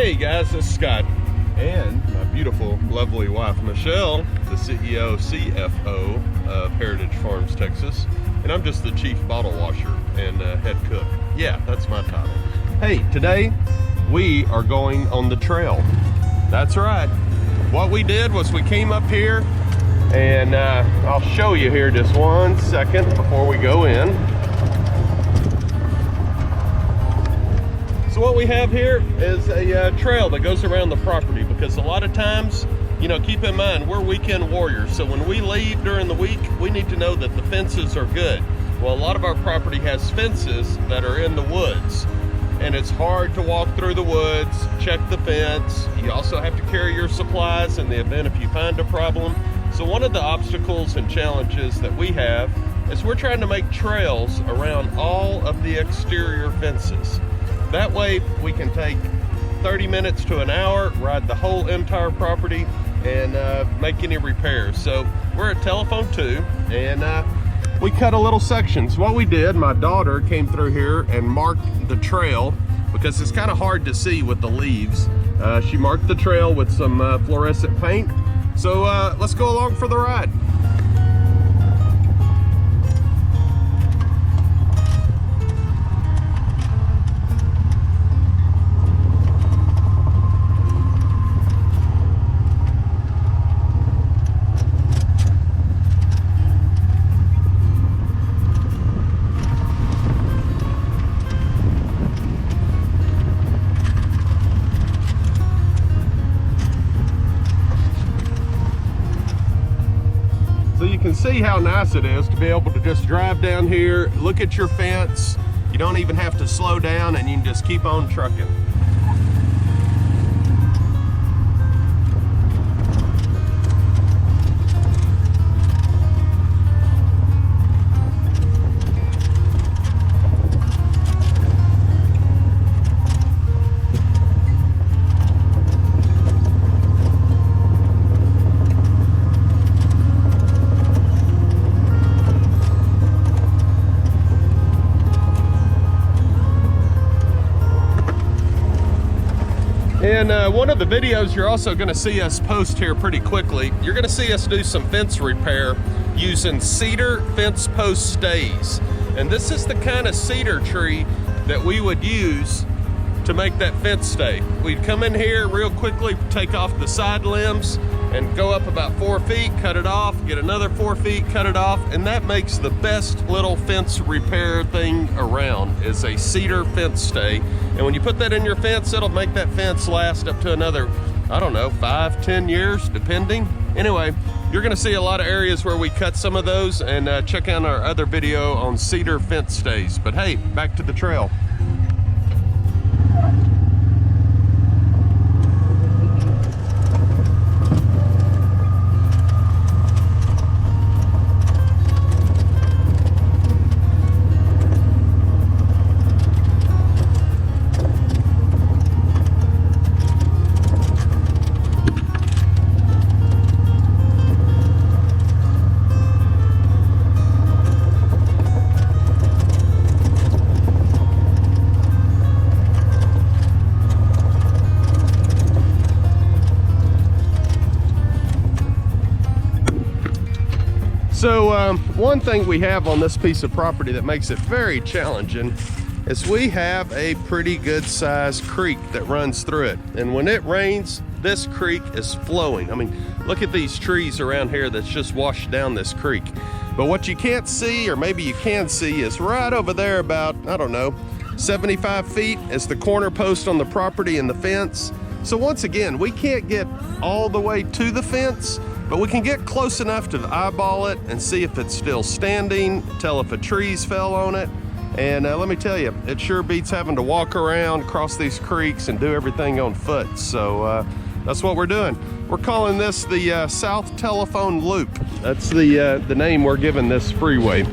Hey guys, this is Scott and my beautiful, lovely wife Michelle, the CEO, CFO of Heritage Farms, Texas, and I'm just the chief bottle washer and head cook. Yeah, that's my title. Hey, today we are going on the trail. That's right. What we did was we came up here and I'll show you here just 1 second before we go in. So what we have here is a trail that goes around the property, because a lot of times, you know, keep in mind, we're weekend warriors. So when we leave during the week, we need to know that the fences are good. Well, a lot of our property has fences that are in the woods, and it's hard to walk through the woods, check the fence. You also have to carry your supplies in the event if you find a problem. So one of the obstacles and challenges that we have is we're trying to make trails around all of the exterior fences. That way we can take 30 minutes to an hour, ride the whole entire property, and make any repairs. So we're at Telephone 2, and we cut a little section. So what we did, my daughter came through here and marked the trail, because it's kind of hard to see with the leaves. She marked the trail with some fluorescent paint. So let's go along for the ride. See how nice it is to be able to just drive down here, look at your fence. You don't even have to slow down, and you can just keep on trucking. And one of the videos you're also going to see us post here pretty quickly, you're going to see us do some fence repair using cedar fence post stays. And this is the kind of cedar tree that we would use to make that fence stay. We'd come in here real quickly, take off the side limbs, and go up about 4 feet, cut it off, get another 4 feet, cut it off, and that makes the best little fence repair thing around, is a cedar fence stay. And when you put that in your fence, it'll make that fence last up to another, I don't know, 5-10 years, depending. Anyway, you're gonna see a lot of areas where we cut some of those, and check out our other video on cedar fence stays. But hey, back to the trail. So one thing we have on this piece of property that makes it very challenging is we have a pretty good sized creek that runs through it. And when it rains, this creek is flowing. I mean, look at these trees around here that's just washed down this creek. But what you can't see, or maybe you can see, is right over there about, I don't know, 75 feet is the corner post on the property and the fence. So once again, we can't get all the way to the fence, but we can get close enough to eyeball it and see if it's still standing, tell if a tree's fell on it. And let me tell you, it sure beats having to walk around, cross these creeks, and do everything on foot. So that's what we're doing. We're calling this the South Telephone Loop. That's the name we're giving this freeway.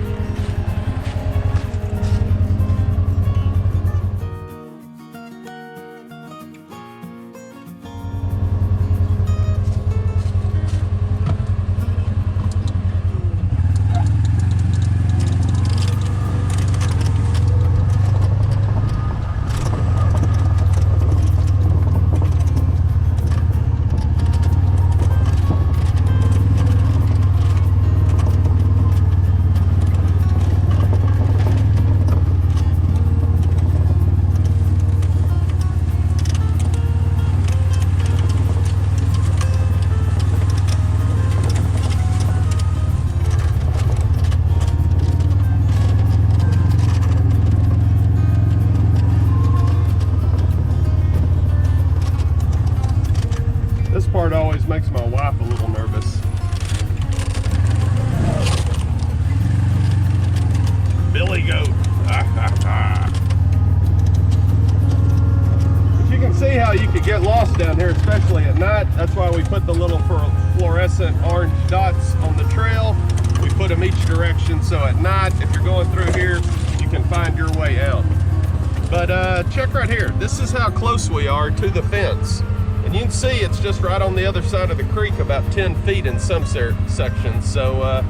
goat. But you can see how you could get lost down here, especially at night. That's why we put the little fluorescent orange dots on the trail. We put them each direction, so at night, if you're going through here, you can find your way out. But check right here. This is how close we are to the fence. And you can see it's just right on the other side of the creek, about 10 feet in some sections. So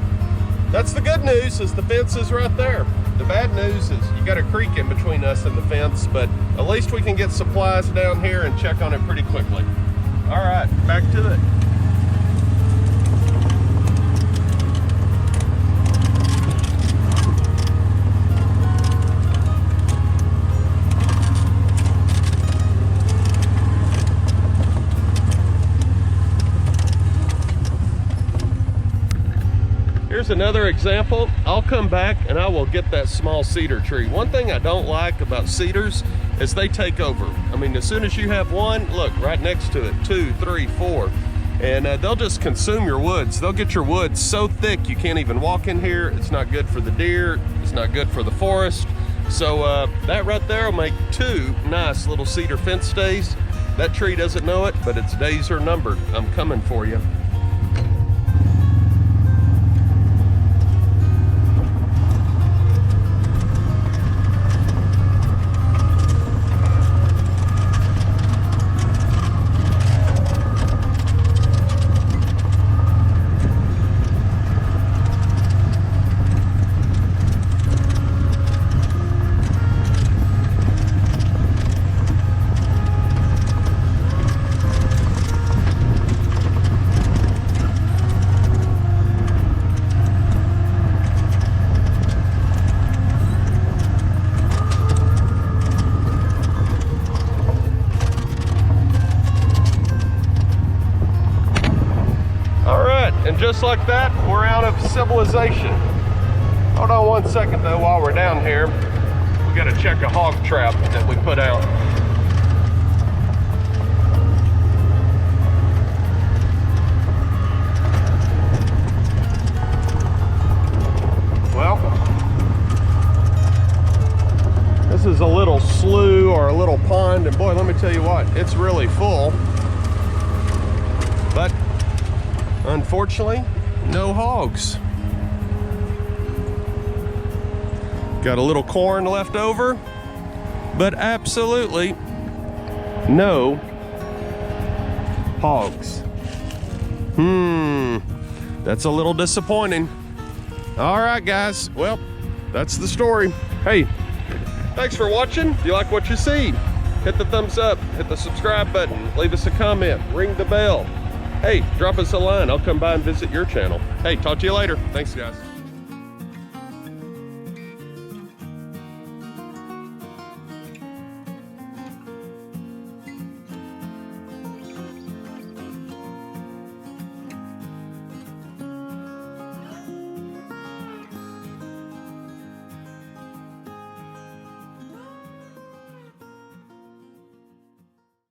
that's the good news, is the fence is right there. The bad news is you got a creek in between us and the fence, but at least we can get supplies down here and check on it pretty quickly. All right, back to it. Here's another example. I'll come back and I will get that small cedar tree. One thing I don't like about cedars is they take over. I mean, as soon as you have one, look, right next to it, 2, 3, 4, and they'll just consume your woods. They'll get your woods so thick you can't even walk in here. It's not good for the deer. It's not good for the forest. So that right there will make 2 nice little cedar fence stays. That tree doesn't know it, but its days are numbered. I'm coming for you. And just like that, we're out of civilization. Hold on one second though, while we're down here. We gotta check a hog trap that we put out. Well, this is a little slough or a little pond, and boy, let me tell you what, it's really full. But unfortunately, no hogs. Got a little corn left over, but absolutely no hogs. That's a little disappointing. All right, guys. Well, that's the story. Hey, thanks for watching. If you like what you see, hit the thumbs up, hit the subscribe button, leave us a comment, ring the bell. Hey, drop us a line. I'll come by and visit your channel. Hey, talk to you later. Thanks, guys.